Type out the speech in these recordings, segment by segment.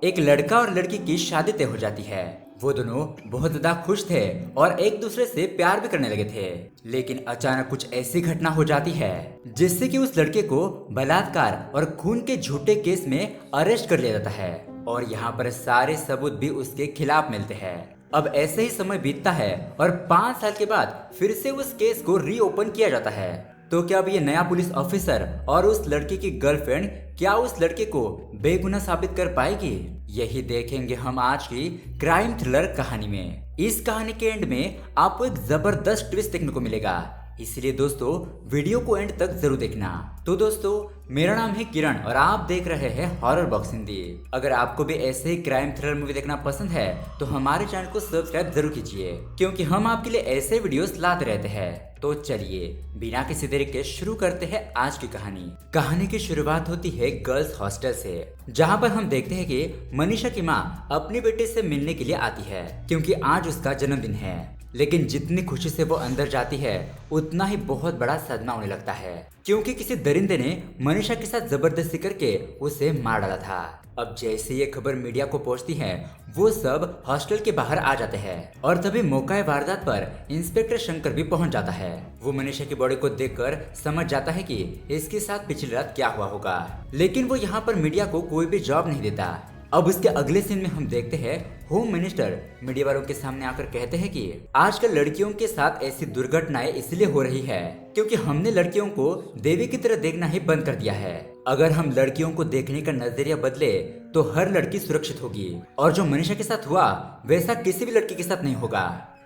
एक लड़का और लड़की की शादी तय हो जाती है। वो दोनों बहुत ज्यादा खुश थे और एक दूसरे से प्यार भी करने लगे थे। लेकिन अचानक कुछ ऐसी घटना हो जाती है जिससे कि उस लड़के को बलात्कार और खून के झूठे केस में अरेस्ट कर लिया जाता है और यहाँ पर सारे सबूत भी उसके खिलाफ मिलते हैं। अब ऐसे ही समय बीतता है और 5 साल के बाद फिर से उस केस को रीओपन किया जाता है। तो क्या अब ये नया पुलिस ऑफिसर और उस लड़के की गर्लफ्रेंड क्या उस लड़के को बेगुनाह साबित कर पाएगी? यही देखेंगे हम आज की क्राइम थ्रिलर कहानी में। इस कहानी के एंड में आपको एक जबरदस्त ट्विस्ट देखने को मिलेगा, इसलिए दोस्तों वीडियो को एंड तक जरूर देखना। तो दोस्तों मेरा नाम है किरण और आप देख रहे हैं हॉरर बॉक्स हिंदी। अगर आपको भी ऐसे ही क्राइम थ्रिलर मूवी देखना पसंद है तो हमारे चैनल को सब्सक्राइब जरूर कीजिए, क्योंकि हम आपके लिए ऐसे वीडियोस लाते रहते हैं। तो चलिए बिना किसी देरी के शुरू करते हैं आज की कहानी। कहानी की शुरुआत होती है गर्ल्स हॉस्टल से, जहां पर हम देखते हैं कि मनीषा की माँ अपनी बेटे से मिलने के लिए आती है क्योंकि आज उसका जन्मदिन है। लेकिन जितनी खुशी से वो अंदर जाती है उतना ही बहुत बड़ा सदमा होने लगता है, क्योंकि किसी दरिंदे ने मनीषा के साथ जबरदस्ती करके उसे मार डाला था। अब जैसे ये खबर मीडिया को पहुंचती है वो सब हॉस्टल के बाहर आ जाते हैं और तभी मौका वारदात पर इंस्पेक्टर शंकर भी पहुंच जाता है। वो मनीषा की बॉडी को देखकर समझ जाता है कि इसके साथ पिछली रात क्या हुआ होगा, लेकिन वो यहाँ पर मीडिया को कोई भी जवाब नहीं देता। अब उसके अगले सीन में हम देखते हैं होम मिनिस्टर मीडिया वालों के सामने आकर कहते हैं कि आजकल लड़कियों के साथ ऐसी दुर्घटनाएं इसलिए हो रही है क्योंकि हमने लड़कियों को देवी की तरह देखना ही बंद कर दिया है। अगर हम लड़कियों को देखने का नजरिया बदले तो हर लड़की सुरक्षित होगी और जो मनीषा के साथ हुआ वैसा किसी भी लड़की के साथ नहीं होगा।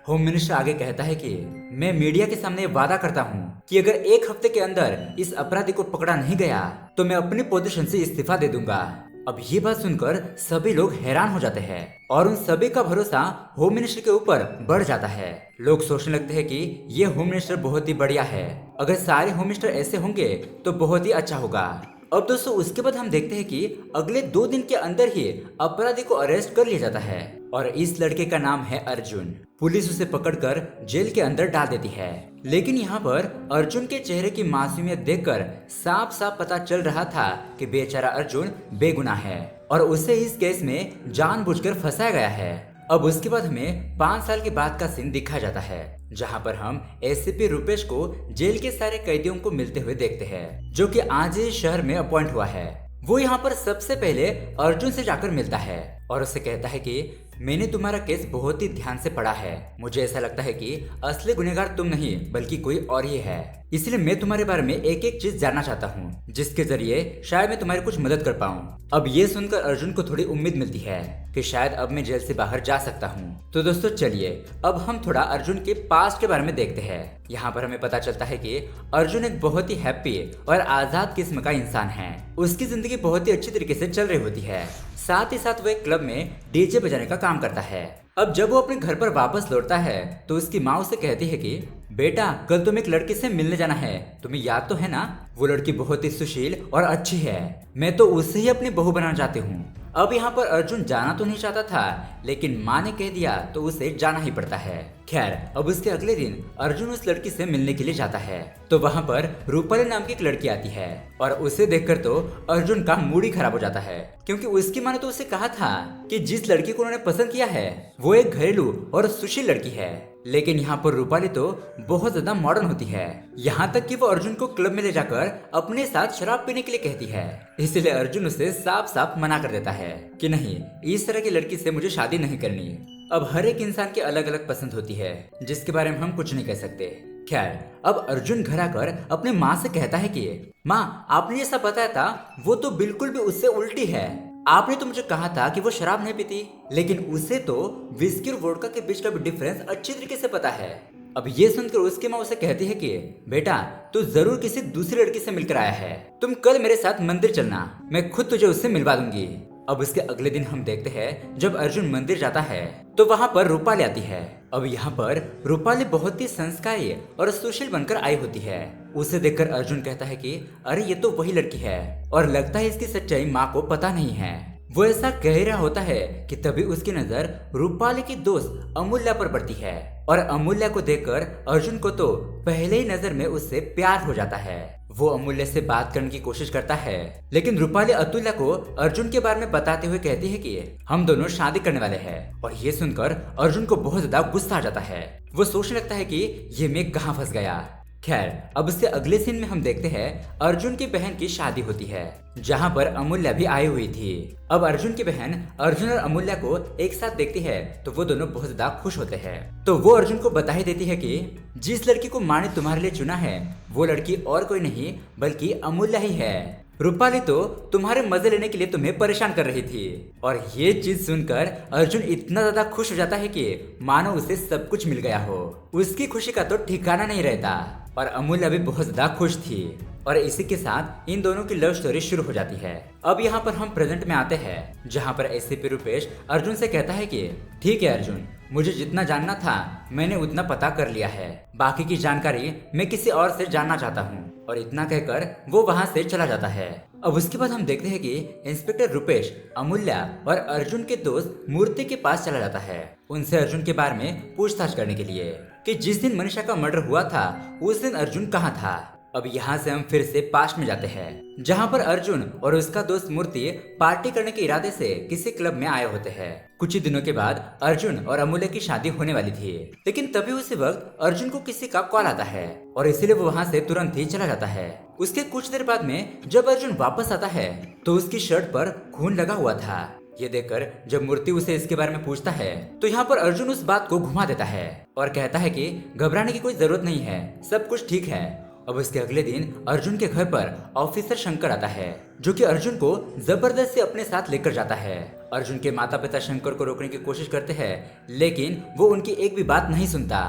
होम मिनिस्टर आगे कहता है कि मैं मीडिया के सामने वादा करता हूँ कि अगर 1 हफ्ते के अंदर इस अपराधी को पकड़ा नहीं गया तो मैं अपनी पोजीशन से इस्तीफा दे दूंगा। अब ये बात सुनकर सभी लोग हैरान हो जाते हैं और उन सभी का भरोसा होम मिनिस्टर के ऊपर बढ़ जाता है। लोग सोचने लगते हैं कि ये होम मिनिस्टर बहुत ही बढ़िया है, अगर सारे होम मिनिस्टर ऐसे होंगे तो बहुत ही अच्छा होगा। अब दोस्तों उसके बाद हम देखते हैं कि अगले 2 दिन के अंदर ही अपराधी को अरेस्ट कर लिया जाता है और इस लड़के का नाम है अर्जुन। पुलिस उसे पकड़कर जेल के अंदर डाल देती है, लेकिन यहाँ पर अर्जुन के चेहरे की मासूमियत देखकर साफ साफ पता चल रहा था कि बेचारा अर्जुन बेगुनाह है और उसे इस केस में जानबूझकर फंसाया गया है। अब उसके बाद हमें 5 साल के बाद का सीन दिखाया जाता है, जहां पर हम एसीपी रुपेश को जेल के सारे कैदियों को मिलते हुए देखते हैं, जो कि आज ही शहर में अपॉइंट हुआ है। वो यहाँ पर सबसे पहले अर्जुन से जाकर मिलता है और उसे कहता है कि मैंने तुम्हारा केस बहुत ही ध्यान से पढ़ा है, मुझे ऐसा लगता है कि असली गुनहगार तुम नहीं बल्कि कोई और ही है, इसलिए मैं तुम्हारे बारे में एक एक चीज जानना चाहता हूँ जिसके जरिए शायद मैं तुम्हारी कुछ मदद कर पाऊँ। अब ये सुनकर अर्जुन को थोड़ी उम्मीद मिलती है कि शायद अब मैं जेल से बाहर जा सकता हूँ। तो दोस्तों चलिए अब हम थोड़ा अर्जुन के पास्ट के बारे में देखते हैं। यहाँ पर हमें पता चलता है कि अर्जुन एक बहुत ही हैप्पी और आजाद किस्म का इंसान है। उसकी जिंदगी बहुत ही अच्छी तरीके से चल रही होती है, साथ ही साथ वो एक क्लब में डीजे बजाने का काम करता है। अब जब वो अपने घर पर वापस लौटता है तो उसकी माँ उसे कहती है कि बेटा कल तुम एक लड़की से मिलने जाना है, तुम्हें याद तो है ना? वो लड़की बहुत ही सुशील और अच्छी है, मैं तो उसे ही अपनी बहू बनाना चाहती हूँ। अब यहाँ पर अर्जुन जाना तो नहीं चाहता था, लेकिन माँ ने कह दिया तो उसे जाना ही पड़ता है। खैर अब उसके अगले दिन अर्जुन उस लड़की से मिलने के लिए जाता है तो वहाँ पर रूपाली नाम की एक लड़की आती है और उसे देखकर तो अर्जुन का मूड ही खराब हो जाता है, क्योंकि उसकी माँ ने तो उसे कहा था कि जिस लड़की को उन्होंने पसंद किया है वो एक घरेलू और सुशील लड़की है। लेकिन यहाँ पर रूपाली तो बहुत ज्यादा मॉडर्न होती है, यहाँ तक कि वो अर्जुन को क्लब में ले जाकर अपने साथ शराब पीने के लिए कहती है। इसलिए अर्जुन उसे साफ साफ मना कर देता है कि नहीं, इस तरह की लड़की से मुझे शादी नहीं करनी। अब हर एक इंसान की अलग अलग पसंद होती है जिसके बारे में हम कुछ नहीं कह सकते। खैर अब अर्जुन घर आकर अपने माँ से कहता है कि माँ आपने जैसा बताया था वो तो बिल्कुल भी उससे उल्टी है। आपने तो मुझे कहा था कि वो शराब नहीं पीती, लेकिन उसे तो विस्की और वोडका के बीच का भी डिफरेंस अच्छी तरीके से पता है। अब ये सुनकर उसकी माँ उसे कहती है कि बेटा तू जरूर किसी दूसरी लड़की से मिलकर आया है, तुम कल मेरे साथ मंदिर चलना, मैं खुद तुझे उससे मिलवा दूंगी। अब उसके अगले दिन हम देखते हैं जब अर्जुन मंदिर जाता है तो वहाँ पर रूपाली आती है। अब यहाँ पर रूपाली बहुत ही संस्कारी और सुशील बनकर आई होती है। उसे देखकर अर्जुन कहता है कि अरे ये तो वही लड़की है और लगता है इसकी सच्चाई माँ को पता नहीं है। वो ऐसा कह रहा होता है कि तभी उसकी नजर रूपाली की दोस्त अमूल्या पर पड़ती है और अमूल्या को देखकर अर्जुन को तो पहले ही नजर में उससे प्यार हो जाता है। वो अमूल्य से बात करने की कोशिश करता है, लेकिन रूपाली अतुल्य को अर्जुन के बारे में बताते हुए कहती है कि हम दोनों शादी करने वाले हैं। और ये सुनकर अर्जुन को बहुत ज्यादा गुस्सा आ जाता है। वो सोचने लगता है कि ये मैं कहाँ फंस गया। खैर, अब इससे अगले सीन में हम देखते हैं अर्जुन की बहन की शादी होती है, जहाँ पर अमूल्य भी आई हुई थी। अब अर्जुन की बहन अर्जुन और अमूल्य को एक साथ देखती है तो वो दोनों बहुत ज्यादा खुश होते हैं। तो वो अर्जुन को बधाई देती है कि जिस लड़की को माँ ने तुम्हारे लिए चुना है वो लड़की और कोई नहीं बल्कि अमूल्य ही है। रूपाली तो तुम्हारे मजे लेने के लिए तुम्हें परेशान कर रही थी। और ये चीज सुनकर अर्जुन इतना ज्यादा खुश हो जाता है कि मानो उसे सब कुछ मिल गया हो। उसकी खुशी का तो ठिकाना नहीं रहता। और अमूल्य भी बहुत ज्यादा खुश थी। और इसी के साथ इन दोनों की लव स्टोरी शुरू हो जाती है। अब यहाँ पर हम प्रेजेंट में आते हैं, जहाँ पर एससीपी रूपेश अर्जुन से कहता है कि ठीक है अर्जुन, मुझे जितना जानना था मैंने उतना पता कर लिया है। बाकी की जानकारी मैं किसी और से जानना चाहता हूँ। और इतना कहकर वो वहाँ से चला जाता है। अब उसके बाद हम देखते हैं कि इंस्पेक्टर रूपेश अमूल्य और अर्जुन के दोस्त मूर्ति के पास चला जाता है, उनसे अर्जुन के बारे में पूछताछ करने के लिए कि जिस दिन मनीषा का मर्डर हुआ था उस दिन अर्जुन कहाँ था। अब यहाँ से हम फिर से पास्ट में जाते हैं, जहाँ पर अर्जुन और उसका दोस्त मूर्ति पार्टी करने के इरादे से किसी क्लब में आए होते हैं। कुछ ही दिनों के बाद अर्जुन और अमूल्य की शादी होने वाली थी, लेकिन तभी उसी वक्त अर्जुन को किसी का कॉल आता है और इसीलिए वो वहाँ से तुरंत ही चला जाता है। उसके कुछ देर बाद में जब अर्जुन वापस आता है तो उसकी शर्ट पर खून लगा हुआ था। ये देखकर जब मूर्ति उसे इसके बारे में पूछता है तो यहाँ पर अर्जुन उस बात को घुमा देता है और कहता है कि घबराने की कोई जरूरत नहीं है, सब कुछ ठीक है। अब उसके अगले दिन अर्जुन के घर पर ऑफिसर शंकर आता है, जो कि अर्जुन को जबरदस्ती अपने साथ लेकर जाता है। अर्जुन के माता पिता शंकर को रोकने की कोशिश करते हैं, लेकिन वो उनकी एक भी बात नहीं सुनता।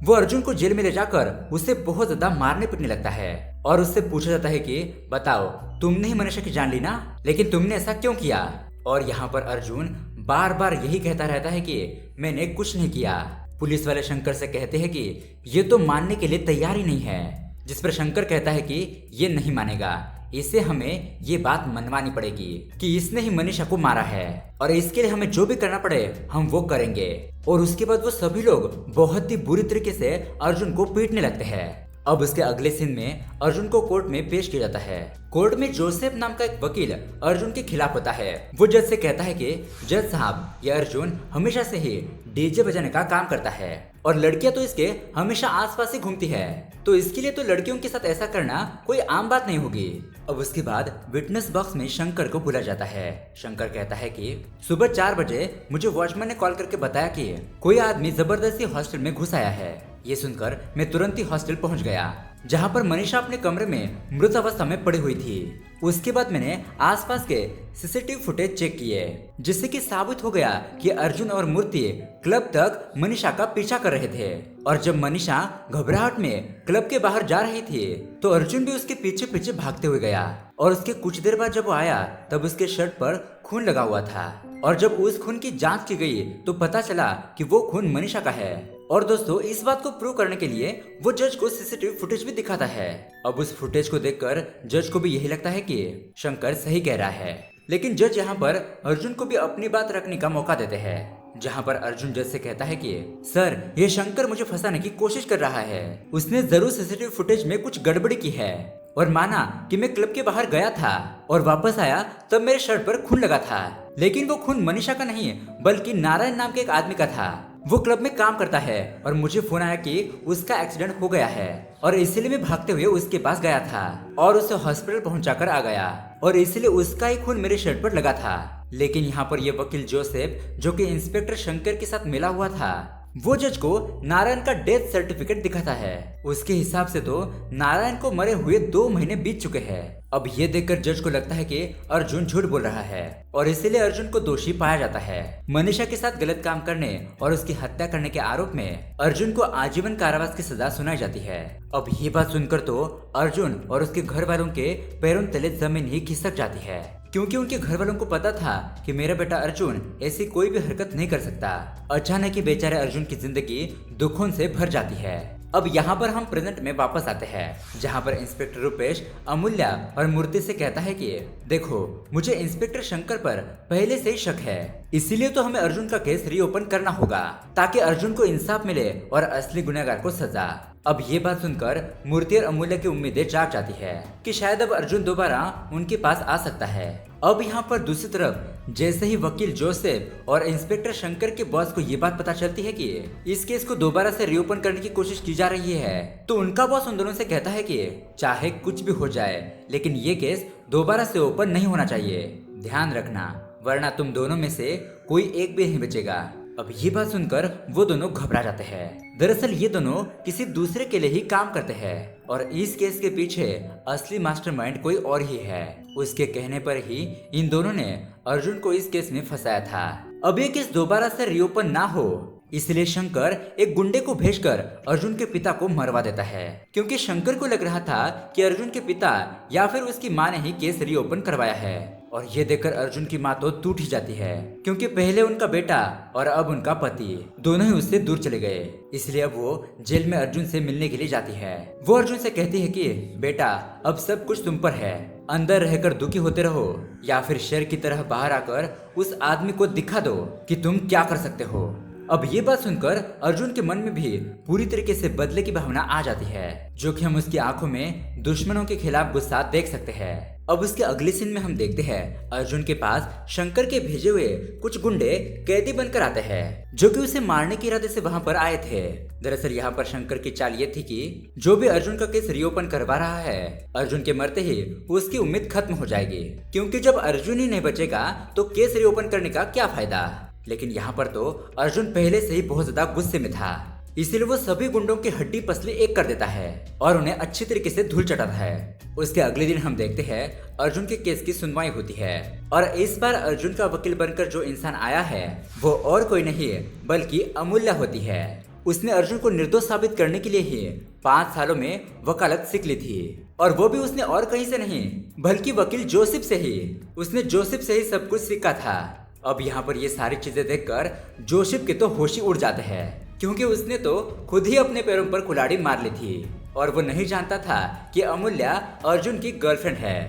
वो अर्जुन को जेल में ले जाकर उसे बहुत ज्यादा मारने पीटने लगता है और उससे पूछा जाता है कि बताओ, तुमने ही मनीषा की जान ली ना, लेकिन तुमने ऐसा क्यों किया। और यहाँ पर अर्जुन बार बार यही कहता रहता है कि मैंने कुछ नहीं किया। पुलिस वाले शंकर से कहते हैं कि ये तो मानने के लिए तैयार ही नहीं है, जिस पर शंकर कहता है कि ये नहीं मानेगा, इसे हमें ये बात मनवानी पड़ेगी कि इसने ही मनीषा को मारा है और इसके लिए हमें जो भी करना पड़े हम वो करेंगे। और उसके बाद वो सभी लोग बहुत ही बुरी तरीके से अर्जुन को पीटने लगते हैं। अब उसके अगले सीन में अर्जुन को कोर्ट में पेश किया जाता है। कोर्ट में जोसेफ नाम का एक वकील अर्जुन के खिलाफ होता है। वो जज से कहता है कि जज साहब, ये अर्जुन हमेशा से ही डीजे बजाने का काम करता है और लड़कियां तो इसके हमेशा आसपास ही घूमती है, तो इसके लिए तो लड़कियों के साथ ऐसा करना कोई आम बात नहीं होगी। अब उसके बाद विटनेस बॉक्स में शंकर को बुलाया जाता है। शंकर कहता है कि सुबह 4 बजे मुझे वॉचमैन ने कॉल करके बताया कि कोई आदमी जबरदस्ती हॉस्टल में घुस आया है। ये सुनकर मैं तुरंत ही हॉस्टल पहुंच गया, जहां पर मनीषा अपने कमरे में मृत अवस्था में पड़ी हुई थी। उसके बाद मैंने आसपास के सीसीटीवी फुटेज चेक किए, जिससे कि साबित हो गया कि अर्जुन और मूर्ति क्लब तक मनीषा का पीछा कर रहे थे। और जब मनीषा घबराहट में क्लब के बाहर जा रही थी तो अर्जुन भी उसके पीछे पीछे भागते हुए गया। और उसके कुछ देर बाद जब वो आया तब उसके शर्ट पर खून लगा हुआ था। और जब उस खून की जांच की गई तो पता चला कि वो खून मनीषा का है। और दोस्तों, इस बात को प्रूव करने के लिए वो जज को सीसीटीवी फुटेज भी दिखाता है। अब उस फुटेज को देखकर जज को भी यही लगता है कि शंकर सही कह रहा है, लेकिन जज यहाँ पर अर्जुन को भी अपनी बात रखने का मौका देते हैं, जहाँ पर अर्जुन जज से कहता है कि सर, ये शंकर मुझे फंसाने की कोशिश कर रहा है। उसने जरूर सीसीटीवी फुटेज में कुछ गड़बड़ी की है और माना कि मैं क्लब के बाहर गया था और वापस आया तब मेरे शर्ट पर खून लगा था, लेकिन वो खून मनीषा का नहीं बल्कि नारायण नाम के एक आदमी का था। वो क्लब में काम करता है और मुझे फोन आया कि उसका एक्सीडेंट हो गया है और इसलिए मैं भागते हुए उसके पास गया था और उसे हॉस्पिटल पहुंचाकर आ गया और इसलिए उसका ही खून मेरे शर्ट पर लगा था। लेकिन यहाँ पर ये वकील जोसेफ, जो कि इंस्पेक्टर शंकर के साथ मिला हुआ था, वो जज को नारायण का डेथ सर्टिफिकेट दिखाता है। उसके हिसाब से तो नारायण को मरे हुए 2 महीने बीत चुके हैं। अब ये देखकर जज को लगता है कि अर्जुन झूठ बोल रहा है और इसीलिए अर्जुन को दोषी पाया जाता है। मनीषा के साथ गलत काम करने और उसकी हत्या करने के आरोप में अर्जुन को आजीवन कारावास की सजा सुनाई जाती है। अब ये बात सुनकर तो अर्जुन और उसके घर वालों के पैरों तले जमीन ही खिसक जाती है, क्योंकि उनके घर वालों को पता था कि मेरा बेटा अर्जुन ऐसी कोई भी हरकत नहीं कर सकता। अचानक ही बेचारे अर्जुन की जिंदगी दुखों से भर जाती है। अब यहाँ पर हम प्रेजेंट में वापस आते हैं, जहाँ पर इंस्पेक्टर रूपेश अमूल्य और मूर्ति से कहता है कि देखो, मुझे इंस्पेक्टर शंकर पर पहले से ही शक है, इसीलिए तो हमें अर्जुन का केस रीओपन करना होगा ताकि अर्जुन को इंसाफ मिले और असली गुनहगार को सजा। अब ये बात सुनकर मूर्ति और अमूल्य की उम्मीदें जाग जाती है कि शायद अब अर्जुन दोबारा उनके पास आ सकता है। अब यहाँ पर दूसरी तरफ जैसे ही वकील जोसेफ और इंस्पेक्टर शंकर के बॉस को ये बात पता चलती है कि इस केस को दोबारा से रीओपन करने की कोशिश की जा रही है, तो उनका बॉस उन दोनों से कहता है कि चाहे कुछ भी हो जाए लेकिन ये केस दोबारा से ओपन नहीं होना चाहिए, ध्यान रखना, वरना तुम दोनों में से कोई एक भी नहीं बचेगा। अब ये बात सुनकर वो दोनों घबरा जाते हैं। दरअसल ये दोनों किसी दूसरे के लिए ही काम करते हैं और इस केस के पीछे असली मास्टरमाइंड कोई और ही है। उसके कहने पर ही इन दोनों ने अर्जुन को इस केस में फंसाया था। अब ये केस दोबारा से रीओपन ना हो इसलिए शंकर एक गुंडे को भेजकर अर्जुन के पिता को मरवा देता है, क्योंकि शंकर को लग रहा था कि अर्जुन के पिता या फिर उसकी मां ने ही केस रीओपन करवाया है। और ये देखकर अर्जुन की मां तो टूट ही जाती है, क्योंकि पहले उनका बेटा और अब उनका पति दोनों ही उससे दूर चले गए। इसलिए अब वो जेल में अर्जुन से मिलने के लिए जाती है। वो अर्जुन से कहती है कि बेटा अब सब कुछ तुम पर है, अंदर रहकर दुखी होते रहो या फिर शेर की तरह बाहर आकर उस आदमी को दिखा दो कि तुम क्या कर सकते हो। अब ये बात सुनकर अर्जुन के मन में भी पूरी तरीके से बदले की भावना आ जाती है, जो कि हम उसकी आंखों में दुश्मनों के खिलाफ गुस्सा देख सकते हैं। अब उसके अगले सीन में हम देखते हैं अर्जुन के पास शंकर के भेजे हुए कुछ गुंडे कैदी बनकर आते हैं, जो कि उसे मारने के इरादे से वहां पर आए थे। दरअसल यहाँ पर शंकर की चाल ये थी कि जो भी अर्जुन का केस रीओपन करवा रहा है, अर्जुन के मरते ही उसकी उम्मीद खत्म हो जाएगी, क्योंकि जब अर्जुन ही नहीं बचेगा तो केस रीओपन करने का क्या फायदा। लेकिन यहाँ पर तो अर्जुन पहले से ही बहुत ज्यादा गुस्से में था, इसीलिए वो सभी गुंडों की हड्डी पसली एक कर देता है और उन्हें अच्छी तरीके से धूल चटाता है। उसके अगले दिन हम देखते हैं अर्जुन के केस की सुनवाई होती है और इस बार अर्जुन का वकील बनकर जो इंसान आया है वो और कोई नहीं बल्कि अमूल्य होती है। उसने अर्जुन को निर्दोष साबित करने के लिए ही 5 सालों में वकालत सीख ली थी, और वो भी उसने और कहीं से नहीं बल्कि वकील जोसेफ से ही। उसने जोसेफ से ही सब कुछ सीखा था। अब यहाँ पर ये सारी चीजें देखकर जोसेफ के तो होश ही उड़ जाते हैं, क्योंकि उसने तो खुद ही अपने पैरों पर कुल्हाड़ी मार ली थी और वो नहीं जानता था कि अमूल्य अर्जुन की गर्लफ्रेंड है।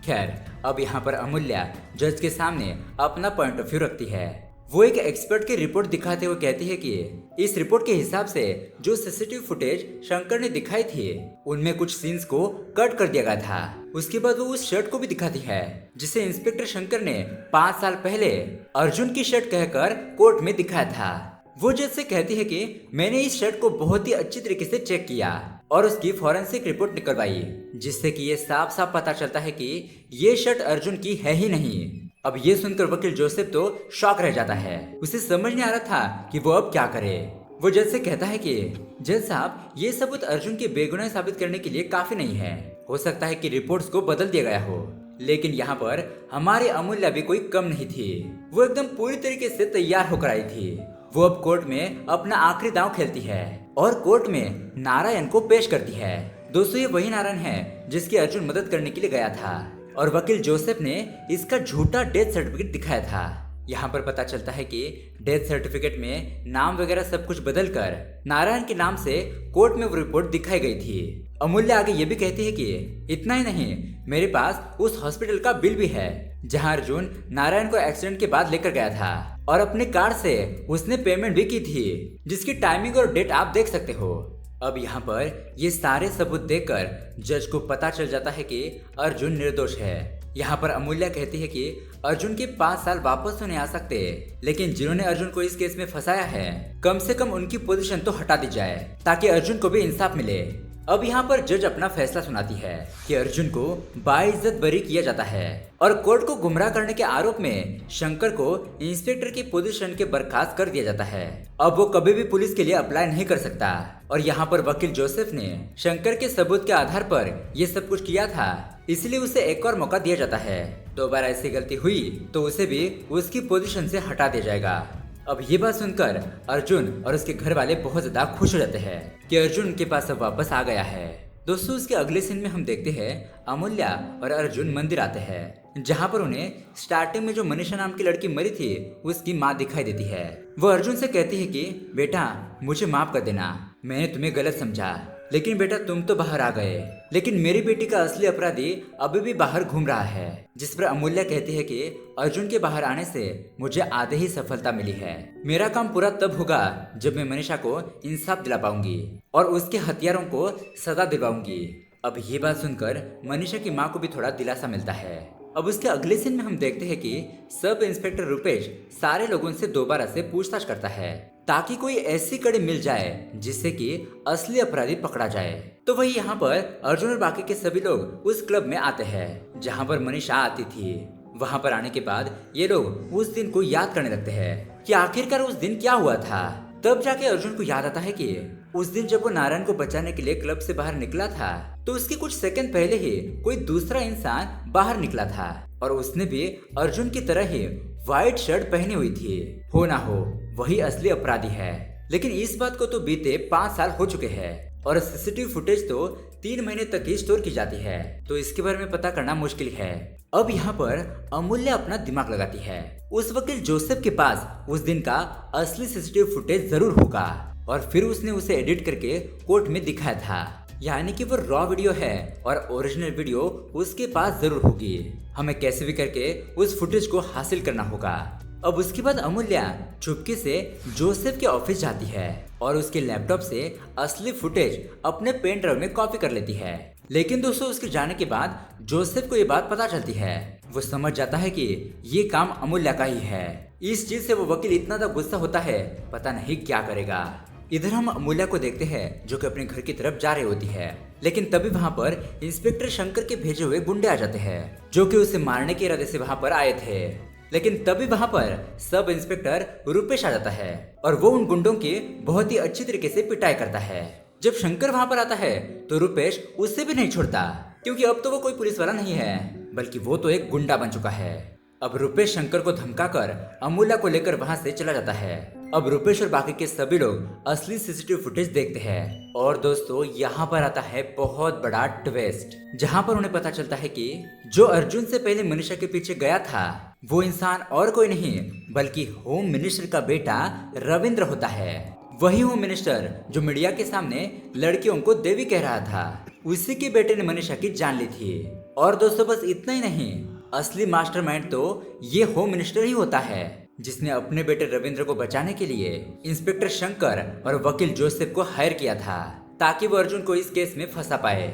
खैर अब यहाँ पर अमूल्य जज के सामने अपना पॉइंट ऑफ व्यू रखती है। वो एक एक्सपर्ट की रिपोर्ट दिखाते हुए कहती है कि इस रिपोर्ट के हिसाब से जो सीसीटीवी फुटेज शंकर ने दिखाई थी उनमें कुछ सीन्स को कट कर दिया गया था। उसके बाद वो उस शर्ट को भी दिखाती है जिसे इंस्पेक्टर शंकर ने 5 साल पहले अर्जुन की शर्ट कहकर कोर्ट में दिखाया था। वो जज से कहती है कि मैंने इस शर्ट को बहुत ही अच्छी तरीके से चेक किया और उसकी फॉरेंसिक रिपोर्ट निकलवाई, जिससे कि ये साफ साफ पता चलता है कि ये शर्ट अर्जुन की है ही नहीं। अब ये सुनकर वकील जोसेफ तो शॉक रह जाता है। उसे समझ नहीं आ रहा था कि वो अब क्या करे। वो जज से कहता है कि जज साहब ये सबूत अर्जुन की बेगुनाही साबित करने के लिए काफी नहीं है, हो सकता है कि रिपोर्ट्स को बदल दिया गया हो, लेकिन यहाँ पर हमारी अमूल्य भी कोई कम नहीं थी। वो एकदम पूरी तरीके से तैयार होकर आई थी। वो अब कोर्ट में अपना आखिरी दांव खेलती है और कोर्ट में नारायण को पेश करती है। दोस्तों ये वही नारायण है जिसकी अर्जुन मदद करने के लिए गया था और वकील जोसेफ ने इसका झूठा डेथ सर्टिफिकेट दिखाया था। यहाँ पर पता चलता है कि डेथ सर्टिफिकेट में नाम वगैरह सब कुछ बदलकर नारायण के नाम से कोर्ट में वो रिपोर्ट दिखाई गई थी। अमूल्य आगे ये भी कहती है कि इतना ही नहीं, मेरे पास उस हॉस्पिटल का बिल भी है जहाँ अर्जुन नारायण को एक्सीडेंट के बाद लेकर गया था और अपने कार्ड से उसने पेमेंट भी की थी, जिसकी टाइमिंग और डेट आप देख सकते हो। अब यहाँ पर ये सारे सबूत देखकर जज को पता चल जाता है कि अर्जुन निर्दोष है। यहाँ पर अमूल्य कहती है कि अर्जुन के 5 साल वापस तो नहीं आ सकते, लेकिन जिन्होंने अर्जुन को इस केस में फंसाया है कम से कम उनकी पोजीशन तो हटा दी जाए ताकि अर्जुन को भी इंसाफ मिले। अब यहाँ पर जज अपना फैसला सुनाती है कि अर्जुन को बाइज्जत बरी किया जाता है और कोर्ट को गुमराह करने के आरोप में शंकर को इंस्पेक्टर की पोजीशन के बर्खास्त कर दिया जाता है। अब वो कभी भी पुलिस के लिए अप्लाई नहीं कर सकता और यहाँ पर वकील जोसेफ ने शंकर के सबूत के आधार पर ये सब कुछ किया था, इसलिए उसे एक और मौका दिया जाता है। दोबारा ऐसी गलती हुई तो उसे भी उसकी पोजीशन से हटा दिया जाएगा। अब ये बात सुनकर अर्जुन और उसके घर वाले बहुत ज्यादा खुश हो जाते हैं कि अर्जुन उनके पास अब वापस आ गया है। दोस्तों उसके अगले सीन में हम देखते हैं अमूल्य और अर्जुन मंदिर आते हैं, जहाँ पर उन्हें स्टार्टिंग में जो मनीषा नाम की लड़की मरी थी उसकी माँ दिखाई देती है। वो अर्जुन से कहती है कि बेटा मुझे माफ कर देना, मैंने तुम्हें गलत समझा लेकिन बेटा तुम तो बाहर आ गए, लेकिन मेरी बेटी का असली अपराधी अभी भी बाहर घूम रहा है। जिस पर अमूल्य कहती है कि अर्जुन के बाहर आने से मुझे आधे ही सफलता मिली है। मेरा काम पूरा तब होगा जब मैं मनीषा को इंसाफ दिला पाऊंगी और उसके हत्यारों को सजा दिलवाऊंगी। अब ये बात सुनकर मनीषा की माँ को भी थोड़ा दिलासा मिलता है। अब उसके अगले सीन में हम देखते हैं कि सब इंस्पेक्टर रुपेश सारे लोगों से दोबारा से पूछताछ करता है ताकि कोई ऐसी कड़ी मिल जाए जिससे कि असली अपराधी पकड़ा जाए। तो वही यहाँ पर अर्जुन और बाकी के सभी लोग उस क्लब में आते हैं जहाँ पर मनीषा आती थी। वहाँ पर आने के बाद ये लोग उस दिन को याद करने लगते हैं कि आखिरकार उस दिन क्या हुआ था। तब जाके अर्जुन को याद आता है कि उस दिन जब वो नारायण को बचाने के लिए क्लब से बाहर निकला था तो उसके कुछ सेकंड पहले ही कोई दूसरा इंसान बाहर निकला था और उसने भी अर्जुन की तरह ही व्हाइट शर्ट पहनी हुई थी। हो ना हो वही असली अपराधी है। लेकिन इस बात को तो बीते 5 साल हो चुके हैं और सीसीटीवी फुटेज तो 3 महीने तक ही स्टोर की जाती है, तो इसके बारे में पता करना मुश्किल है। अब यहाँ पर अमूल्य अपना दिमाग लगाती है। उस वकील जोसेफ के पास उस दिन का असली सीसीटीवी फुटेज जरूर होगा और फिर उसने उसे एडिट करके कोर्ट में दिखाया था। यानी कि वो रॉ वीडियो है और ओरिजिनल वीडियो उसके पास जरूर होगी। हमें कैसे भी करके उस फुटेज को हासिल करना होगा। अब उसके बाद अमूल्य चुपके से जोसेफ के ऑफिस जाती है और उसके लैपटॉप से असली फुटेज अपने पेन ड्राइव में कॉपी कर लेती है। लेकिन दोस्तों उसके जाने के बाद जोसेफ को ये बात पता चलती है। वो समझ जाता है कि ये काम अमूल्य का ही है। इस चीज से वो वकील इतना ज्यादा गुस्सा होता है, पता नहीं क्या करेगा। इधर हम अमूल्य को देखते हैं जो कि अपने घर की तरफ जा रही होती है, लेकिन तभी वहाँ पर इंस्पेक्टर शंकर के भेजे हुए गुंडे आ जाते हैं जो कि उसे मारने के इरादे से वहाँ पर आए थे। लेकिन तभी वहाँ पर सब इंस्पेक्टर रुपेश आ जाता है और वो उन गुंडों की बहुत ही अच्छी तरीके से पिटाई करता है। जब शंकर वहाँ पर आता है तो रुपेश उससे भी नहीं छोड़ता, क्योंकि अब तो वो कोई पुलिस वाला नहीं है बल्कि वो तो एक गुंडा बन चुका है। अब रुपेश शंकर को धमकाकर अमूल्य को लेकर वहाँ से चला जाता है। अब रुपेश और बाकी के सभी लोग असली सीसीटीवी फुटेज देखते हैं और दोस्तों यहाँ पर आता है बहुत बड़ा ट्विस्ट, जहाँ पर उन्हें पता चलता है कि जो अर्जुन से पहले मनीषा के पीछे गया था वो इंसान और कोई नहीं बल्कि होम मिनिस्टर का बेटा रविंद्र होता है। वही होम मिनिस्टर जो मीडिया के सामने लड़कियों को देवी कह रहा था, उसी के बेटे ने मनीषा की जान ली थी। और दोस्तों बस इतना ही नहीं, असली मास्टरमाइंड तो ये होम मिनिस्टर ही होता है जिसने अपने बेटे रविंद्र को बचाने के लिए इंस्पेक्टर शंकर और वकील जोसेफ को हायर किया था ताकि वो अर्जुन को इस केस में फंसा पाए।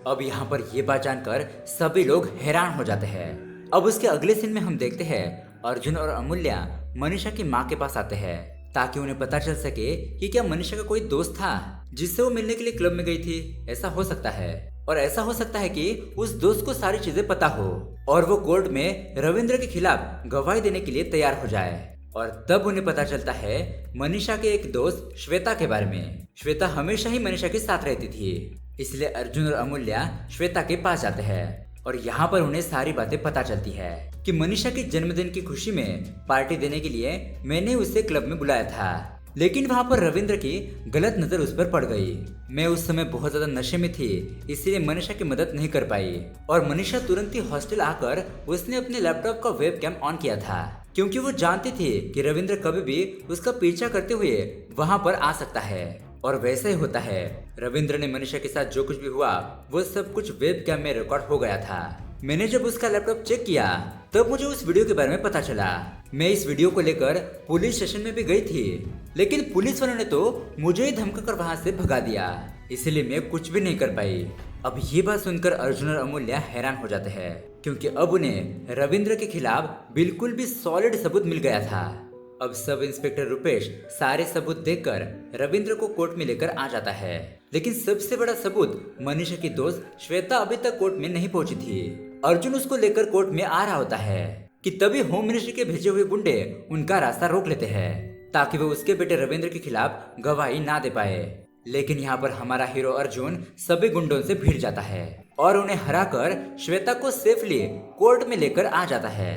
अब यहाँ पर ये बात जानकर सभी लोग हैरान हो जाते हैं। अब उसके अगले सीन में हम देखते हैं अर्जुन और अमूल्य मनीषा की माँ के पास आते हैं ताकि उन्हें पता चल सके कि क्या मनीषा का कोई दोस्त था जिससे वो मिलने के लिए क्लब में गई थी। ऐसा हो सकता है और ऐसा हो सकता है कि उस दोस्त को सारी चीजें पता हो और वो कोर्ट में रविंद्र के खिलाफ गवाही देने के लिए तैयार हो जाए। और तब उन्हें पता चलता है मनीषा के एक दोस्त श्वेता के बारे में। श्वेता हमेशा ही मनीषा के साथ रहती थी, इसलिए अर्जुन और अमूल्य श्वेता के पास जाते हैं और यहाँ पर उन्हें सारी बातें पता चलती है कि मनीषा के जन्मदिन की खुशी में पार्टी देने के लिए मैंने उसे क्लब में बुलाया था, लेकिन वहाँ पर रविंद्र की गलत नजर उस पर पड़ गई। मैं उस समय बहुत ज्यादा नशे में थी, इसलिए मनीषा की मदद नहीं कर पाई और मनीषा तुरंत ही हॉस्टल आकर उसने अपने लैपटॉप का वेबकैम ऑन किया था क्योंकि वो जानती थी कि रविंद्र कभी भी उसका पीछा करते हुए वहाँ पर आ सकता है। और वैसा ही होता है, रविंद्र ने मनीषा के साथ जो कुछ भी हुआ वो सब कुछ वेबकैम में रिकॉर्ड हो गया था। मैंने जब उसका लैपटॉप चेक किया तब मुझे उस वीडियो के बारे में पता चला। मैं इस वीडियो को लेकर पुलिस स्टेशन में भी गई थी, लेकिन पुलिस वालों ने तो मुझे ही धमकाकर वहां से भगा दिया, इसलिए मैं कुछ भी नहीं कर पाई। अब ये बात सुनकर अर्जुन और अमूल्य हैरान हो जाते हैं क्योंकि अब उन्हें रविंद्र के खिलाफ बिल्कुल भी सॉलिड सबूत मिल गया था। अब सब इंस्पेक्टर रुपेश सारे सबूत देखकर रविंद्र को कोर्ट में लेकर आ जाता है, लेकिन सबसे बड़ा सबूत मनीषा की दोस्त श्वेता अभी तक कोर्ट में नहीं पहुंची थी। अर्जुन उसको लेकर कोर्ट में आ रहा होता है कि तभी होम मिनिस्ट्री के भेजे हुए गुंडे उनका रास्ता रोक लेते हैं ताकि वो उसके बेटे रविंद्र के खिलाफ गवाही ना दे पाए। लेकिन यहाँ पर हमारा हीरो अर्जुन सभी गुंडों से भिड़ जाता है और उन्हें हराकर श्वेता को सेफली कोर्ट में लेकर आ जाता है।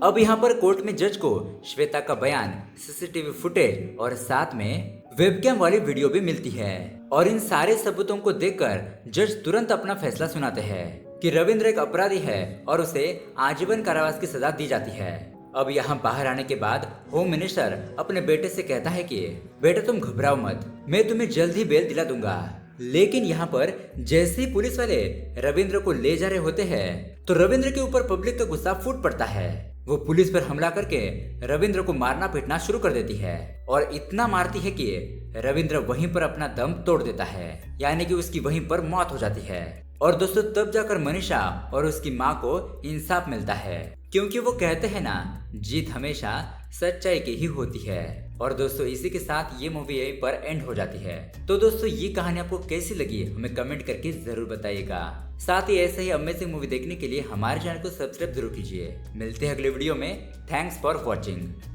अब यहाँ पर कोर्ट में जज को श्वेता का बयान, सीसीटीवी फुटेज और साथ में वेबकैम वाली वीडियो भी मिलती है और इन सारे सबूतों को देखकर जज तुरंत अपना फैसला सुनाते हैं कि रविंद्र एक अपराधी है और उसे आजीवन कारावास की सजा दी जाती है। अब यहाँ बाहर आने के बाद होम मिनिस्टर अपने बेटे से कहता है कि बेटा तुम घबराओ मत, मैं तुम्हें जल्द ही बेल दिला दूंगा। लेकिन यहाँ पर जैसे ही पुलिस वाले रविंद्र को ले जा रहे होते हैं तो रविंद्र के ऊपर पब्लिक का गुस्सा फूट पड़ता है। वो पुलिस पर हमला करके रविंद्र को मारना पीटना शुरू कर देती है और इतना मारती है कि रविंद्र वहीं पर अपना दम तोड़ देता है, यानी कि उसकी वहीं पर मौत हो जाती है। और दोस्तों तब जाकर मनीषा और उसकी माँ को इंसाफ मिलता है, क्योंकि वो कहते हैं ना, जीत हमेशा सच्चाई की ही होती है। और दोस्तों इसी के साथ ये मूवी यहीं पर एंड हो जाती है। तो दोस्तों ये कहानी आपको कैसी लगी हमें कमेंट करके जरूर बताइएगा। साथ ही ऐसे ही अमेजिंग मूवी देखने के लिए हमारे चैनल को सब्सक्राइब जरूर कीजिए। मिलते हैं अगले वीडियो में। Thanks for watching.